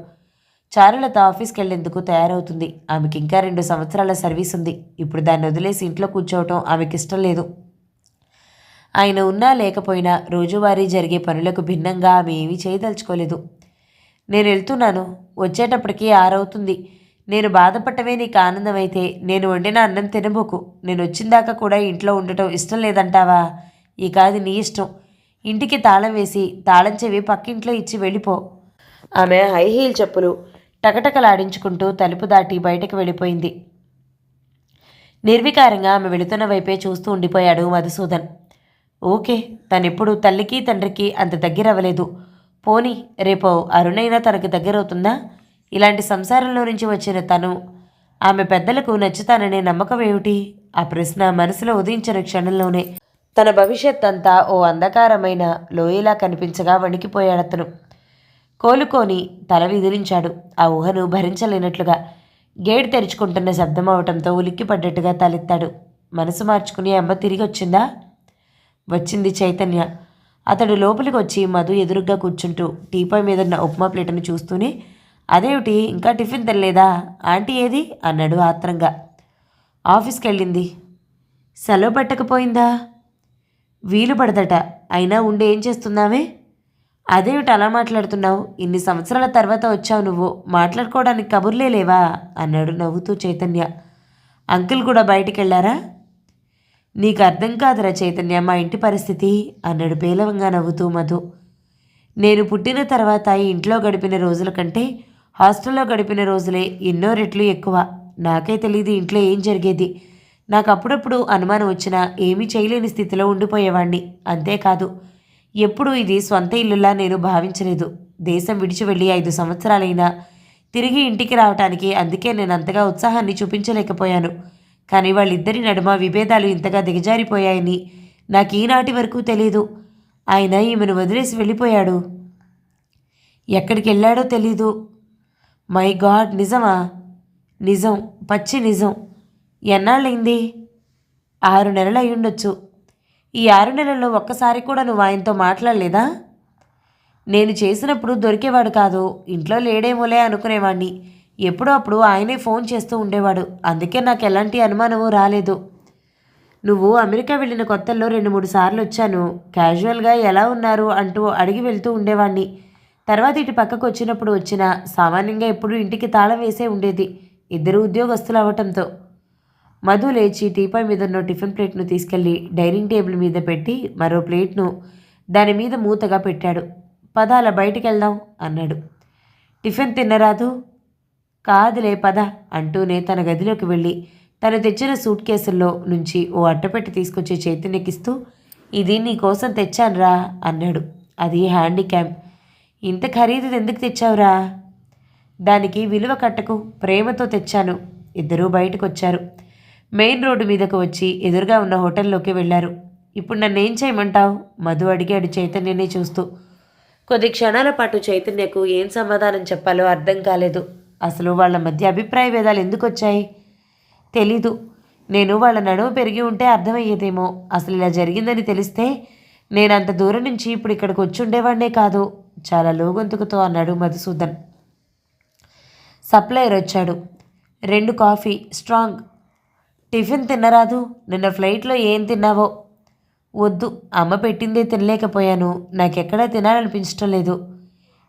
చారులత ఆఫీస్కి వెళ్లేందుకు తయారవుతుంది. ఆమెకి ఇంకా 2 సంవత్సరాల సర్వీస్ ఉంది. ఇప్పుడు దాన్ని వదిలేసి ఇంట్లో కూర్చోవటం ఆమెకి ఇష్టం లేదు. ఆయన ఉన్నా లేకపోయినా రోజువారీ జరిగే పనులకు భిన్నంగా ఆమె ఏమీ చేయదలుచుకోలేదు. నేను వెళ్తున్నాను. వచ్చేటప్పటికి 6 అవుతుంది. నేను బాధపడటమే నీకు ఆనందమైతే నేను వండిన అన్నం తినబోకు. నేను వచ్చిందాకా కూడా ఇంట్లో ఉండటం ఇష్టం లేదంటావా? ఇక అది నీ ఇష్టం. ఇంటికి తాళం వేసి తాళం చెవి పక్కింట్లో ఇచ్చి వెళ్ళిపో. ఆమె హై హీల్ చెప్పులు టకటకలాడించుకుంటూ తలుపు దాటి బయటకు వెళ్ళిపోయింది. నిర్వికారంగా ఆమె వెళుతున్న వైపే చూస్తూ ఉండిపోయాడు మధుసూదన్. ఓకే, తనెప్పుడు తల్లికి తండ్రికి అంత దగ్గరవ్వలేదు. పోనీ రేపో అరుణైనా తనకు దగ్గరవుతుందా? ఇలాంటి సంసారంలో నుంచి వచ్చిన తను ఆమె పెద్దలకు నచ్చుతాననే నమ్మకం ఏమిటి? ఆ ప్రశ్న మనసులో ఉదయించిన క్షణంలోనే తన భవిష్యత్ అంతా ఓ అంధకారమైన లోయలా కనిపించగా వణికిపోయాడతను. కోలుకొని తల విదిలించాడు. ఆ ఊహను భరించలేనట్లుగా. గేట్ తెరుచుకుంటున్న శబ్దం అవటంతో ఉలిక్కిపడ్డట్టుగా తలెత్తాడు. మనసు మార్చుకుని అమ్మ తిరిగి వచ్చిందా? వచ్చింది చైతన్య. అతడు లోపలికి వచ్చి మధు ఎదురుగ్గా కూర్చుంటూ టీపాయ్ మీదున్న ఉప్మా ప్లేటును చూస్తూనే అదేమిటి ఇంకా టిఫిన్ తినలేదా? ఆంటీ ఏది అన్నాడు ఆత్రంగా. ఆఫీస్కి వెళ్ళింది. సెలవు పెట్టకపోయిందా? వీలు పడదట. అయినా ఉండి ఏం చేస్తున్నావే? అదేమిటి అలా మాట్లాడుతున్నావు? ఇన్ని సంవత్సరాల తర్వాత వచ్చావు నువ్వు, మాట్లాడుకోవడానికి కబుర్లే లేవా అన్నాడు నవ్వుతూ చైతన్య. అంకుల్ కూడా బయటికి వెళ్ళారా? నీకు అర్థం కాదురా చైతన్య మా ఇంటి పరిస్థితి అన్నాడు పేలవంగా నవ్వుతూ మధు. నేను పుట్టిన తర్వాత ఈ ఇంట్లో గడిపిన రోజుల కంటే హాస్టల్లో గడిపిన రోజులే ఎన్నో రెట్లు ఎక్కువ. నాకే తెలియదు ఇంట్లో ఏం జరిగేది. నాకు అప్పుడప్పుడు అనుమానం వచ్చినా ఏమీ చేయలేని స్థితిలో ఉండిపోయేవాణ్ణి. అంతేకాదు ఎప్పుడూ ఇది స్వంత ఇల్లులా నేను భావించలేదు. దేశం విడిచి వెళ్ళి 5 సంవత్సరాలైనా తిరిగి ఇంటికి రావటానికి అందుకే నేను అంతగా ఉత్సాహాన్ని చూపించలేకపోయాను. కానీ వాళ్ళిద్దరి నడుమ విభేదాలు ఇంతగా దిగజారిపోయాయని నాకు ఈనాటి వరకు తెలీదు. ఆయన ఈమెను వదిలేసి వెళ్ళిపోయాడు. ఎక్కడికి వెళ్ళాడో తెలీదు. మై గాడ్, నిజమా? నిజం, పచ్చి నిజం. ఎన్నాళ్ళైంది? 6 నెలలు అయ్యుండొచ్చు. ఈ 6 నెలల్లో ఒక్కసారి కూడా నువ్వు ఆయనతో మాట్లాడలేదా? నేను చేసినప్పుడు దొరికేవాడు కాదు. ఇంట్లో లేడేమోలే అనుకునేవాణ్ణి. ఎప్పుడో అప్పుడు ఆయనే ఫోన్ చేస్తూ ఉండేవాడు. అందుకే నాకు ఎలాంటి అనుమానమూ రాలేదు. నువ్వు అమెరికా వెళ్ళిన కొత్తల్లో 2-3 సార్లు వచ్చాను. క్యాజువల్గా ఎలా ఉన్నారు అంటూ అడిగి వెళ్తూ ఉండేవాణ్ణి. తర్వాత ఇటు పక్కకు వచ్చినప్పుడు వచ్చినా సామాన్యంగా ఎప్పుడూ ఇంటికి తాళం వేసే ఉండేది, ఇద్దరు ఉద్యోగస్తులు అవ్వటంతో. మధు లేచి టీపై మీద ఉన్న టిఫిన్ ప్లేట్ను తీసుకెళ్లి డైనింగ్ టేబుల్ మీద పెట్టి మరో ప్లేట్ను దాని మీద మూతగా పెట్టాడు. పద అలా బయటికి వెళ్దాం అన్నాడు. టిఫిన్ తిన్నరాదు? కాదులే పద అంటూనే తన గదిలోకి వెళ్ళి తను తెచ్చిన సూట్ కేసుల్లో నుంచి ఓ అట్టపెట్టి తీసుకొచ్చి చైతన్యకిస్తూ, ఇది నీ కోసం తెచ్చానురా అన్నాడు. అది హ్యాండీక్యామ్. ఇంత ఖరీదు ఎందుకు తెచ్చావురా? దానికి విలువ కట్టకు, ప్రేమతో తెచ్చాను. ఇద్దరూ బయటకు వచ్చారు. మెయిన్ రోడ్డు మీదకు వచ్చి ఎదురుగా ఉన్న హోటల్లోకి వెళ్ళారు. ఇప్పుడు నన్నేం చేయమంటావు? మధు అడిగాడు చైతన్యని చూస్తూ. కొద్ది క్షణాల పాటు చైతన్యకు ఏం సమాధానం చెప్పాలో అర్థం కాలేదు. అసలు వాళ్ళ మధ్య అభిప్రాయ భేదాలు ఎందుకు వచ్చాయి? తెలీదు. నేను వాళ్ళ నడుము పెరిగి ఉంటే అర్థమయ్యేదేమో. అసలు ఇలా జరిగిందని తెలిస్తే నేను అంత దూరం నుంచి ఇప్పుడు ఇక్కడికి వచ్చి ఉండేవాడినే కాదు. చాలా లోగొంతుకుతో అన్నాడు మధుసూదన్. సప్లయర్ వచ్చాడు. 2 కాఫీ స్ట్రాంగ్. టిఫిన్ తిన్నరాదు? నిన్న ఫ్లైట్లో ఏం తిన్నావో? వద్దు, అమ్మ పెట్టిందే తినలేకపోయాను. నాకెక్కడా తినాలనిపించటం లేదు.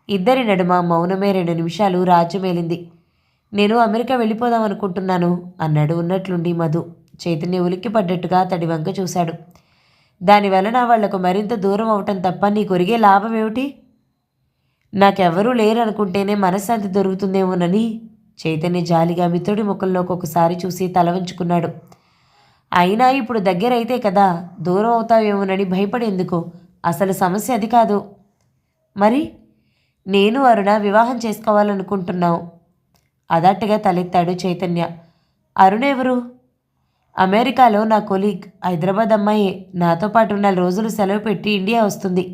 ఇద్దరి నడుమ మౌనమే 2 నిమిషాలు రాజ్యమేలింది. నేను అమెరికా వెళ్ళిపోదాం అనుకుంటున్నాను అన్నాడు ఉన్నట్లుండి మధు. చైతన్య ఉలిక్కి పడ్డట్టుగా అతడి వంక చూశాడు. దానివలన వాళ్లకు మరింత దూరం అవటం తప్ప నీకు ఒరిగే లాభం ఏమిటి? నాకెవ్వరూ లేరనుకుంటేనే మనశ్శాంతి దొరుకుతుందేమోనని చైతన్య జాలిగా మిత్రుడి ముఖంలోకి ఒకసారి చూసి తల వంచుకున్నాడు. అయినా ఇప్పుడు దగ్గరైతే కదా, దూరం అవుతావేమోనని భయపడేందుకు? అసలు సమస్య అది కాదు. మరి నేను అరుణ వివాహం చేసుకోవాలనుకుంటున్నావు. అదట్టుగా తలెత్తాడు చైతన్య. అరుణ ఎవరు? అమెరికాలో నా కొలీగ్, హైదరాబాద్ అమ్మాయే. నాతో పాటు 4 రోజులు సెలవు పెట్టి ఇండియా వస్తుంది.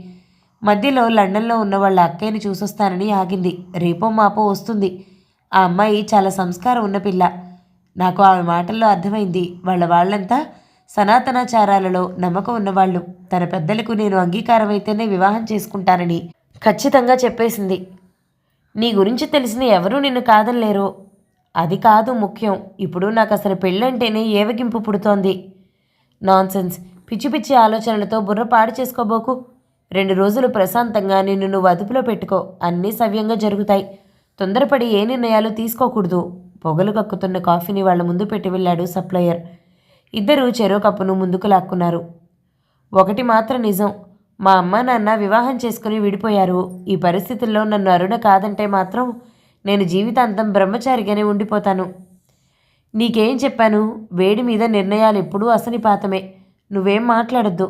మధ్యలో లండన్లో ఉన్న వాళ్ళ అక్కయ్యని చూసొస్తానని ఆగింది. రేపో మాపో వస్తుంది. ఆ అమ్మాయి చాలా సంస్కారం ఉన్న పిల్ల. నాకు ఆమె మాటల్లో అర్థమైంది. వాళ్ళంతా సనాతనాచారాలలో నమ్మకం ఉన్నవాళ్ళు. తన పెద్దలకు నేను అంగీకారం అయితేనే వివాహం చేసుకుంటానని ఖచ్చితంగా చెప్పేసింది. నీ గురించి తెలిసిన ఎవరూ నిన్ను కాదనలేరు. అది కాదు ముఖ్యం. ఇప్పుడు నాకు అసలు పెళ్ళంటేనే ఏవగింపు పుడుతోంది. నాన్సెన్స్, పిచ్చి పిచ్చి ఆలోచనలతో బుర్ర పాడు చేసుకోబోకు. 2 రోజులు ప్రశాంతంగా నిన్ను నువ్వు అదుపులో పెట్టుకో. అన్నీ సవ్యంగా జరుగుతాయి. తొందరపడి ఏ నిర్ణయాలు తీసుకోకూడదు. పొగలు కక్కుతున్న కాఫీని వాళ్ళ ముందు పెట్టి వెళ్ళాడు సప్లయర్. ఇద్దరూ చెరో కప్పును ముందుకు లాక్కున్నారు. ఒకటి మాత్రం నిజం, మా అమ్మ నాన్న వివాహం చేసుకుని విడిపోయారు. ఈ పరిస్థితుల్లో నన్ను అరుణ కాదంటే మాత్రం నేను జీవితాంతం బ్రహ్మచారిగానే ఉండిపోతాను. నీకేం చెప్పాను? వేడి మీద నిర్ణయాలు ఎప్పుడూ అసనిపాతమే. నువ్వేం మాట్లాడొద్దు.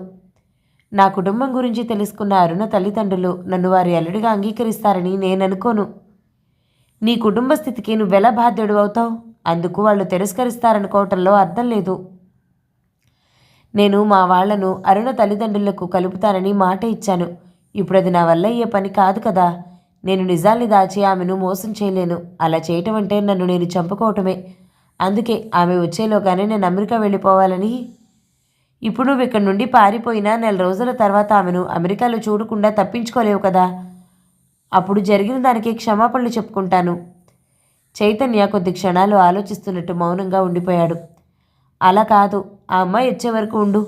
నా కుటుంబం గురించి తెలుసుకున్న అరుణ తల్లిదండ్రులు నన్ను వారి అల్లుడిగా అంగీకరిస్తారని నేననుకోను. నీ కుటుంబ స్థితికి నువ్వెలా బాధ్యుడు అవుతావు? అందుకు వాళ్ళు తిరస్కరిస్తారనుకోవటంలో అర్థం లేదు. నేను మా వాళ్లను అరుణ తల్లిదండ్రులకు కలుపుతానని మాట ఇచ్చాను. ఇప్పుడు అది నా వల్ల అయ్యే పని కాదు కదా. నేను నిజాల్ని దాచి ఆమెను మోసం చేయలేను. అలా చేయటం అంటే నన్ను నేను చంపుకోవటమే. అందుకే ఆమె వచ్చేలోగానే నేను అమెరికా వెళ్ళిపోవాలని. ఇప్పుడు నువ్వు ఇక్కడి నుండి పారిపోయినా 4 రోజుల తర్వాత ఆమెను అమెరికాలో చూడకుండా తప్పించుకోలేవు కదా. అప్పుడు జరిగిన దానికి క్షమాపణలు చెప్పుకుంటాను. చైతన్య కొద్ది క్షణాలు ఆలోచిస్తున్నట్టు మౌనంగా ఉండిపోయాడు. అలా కాదు, ఆ అమ్మాయి వచ్చే వరకు ఉండు.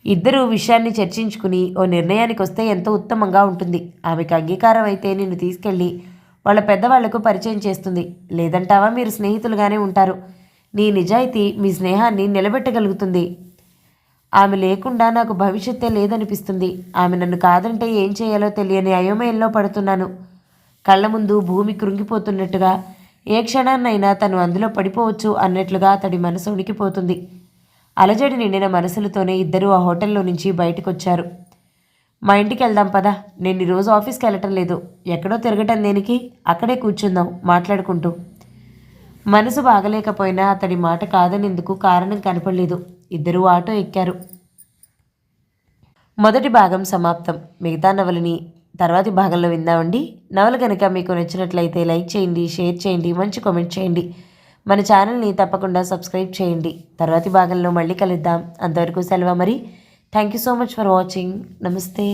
ఇద్దరూ విషయాన్ని చర్చించుకుని ఓ నిర్ణయానికి వస్తే ఎంతో ఉత్తమంగా ఉంటుంది. ఆమెకు అంగీకారం అయితే నిన్ను తీసుకెళ్ళి వాళ్ళ పెద్దవాళ్లకు పరిచయం చేస్తుంది. లేదంటావా మీరు స్నేహితులుగానే ఉంటారు. నీ నిజాయితీ మీ స్నేహాన్ని నిలబెట్టగలుగుతుంది. ఆమె లేకుండా నాకు భవిష్యత్తే లేదనిపిస్తుంది. ఆమె నన్ను కాదంటే ఏం చేయాలో తెలియని అయోమయంలో పడుతున్నాను. కళ్ళ ముందు భూమి కృంగిపోతున్నట్టుగా, ఏ క్షణాన్నైనా తను అందులో పడిపోవచ్చు అన్నట్లుగా అతడి మనసు ఉనికిపోతుంది. అలజడి నిండిన మనసులతోనే ఇద్దరూ ఆ హోటల్లో నుంచి బయటకొచ్చారు. మా ఇంటికి వెళ్దాం పదా. నేను ఈరోజు ఆఫీస్కి వెళ్ళటం లేదు. ఎక్కడో తిరగటం దేనికి? అక్కడే కూర్చుందాం మాట్లాడుకుంటూ. మనసు బాగలేకపోయినా అతడి మాట కాదనేందుకు కారణం కనపడలేదు. ఇద్దరూ ఆటో ఎక్కారు. మొదటి భాగం సమాప్తం. మిగతా నవలని తర్వాతి భాగంలో విందామండి. నవల కనుక మీకు నచ్చినట్లయితే లైక్ చేయండి, షేర్ చేయండి, మంచి కామెంట్ చేయండి. మన ఛానల్ని తప్పకుండా సబ్స్క్రైబ్ చేయండి. తర్వాతి భాగంలో మళ్ళీ కలుద్దాం. అంతవరకు సెలవు మరి. Thank you so much for watching. నమస్తే.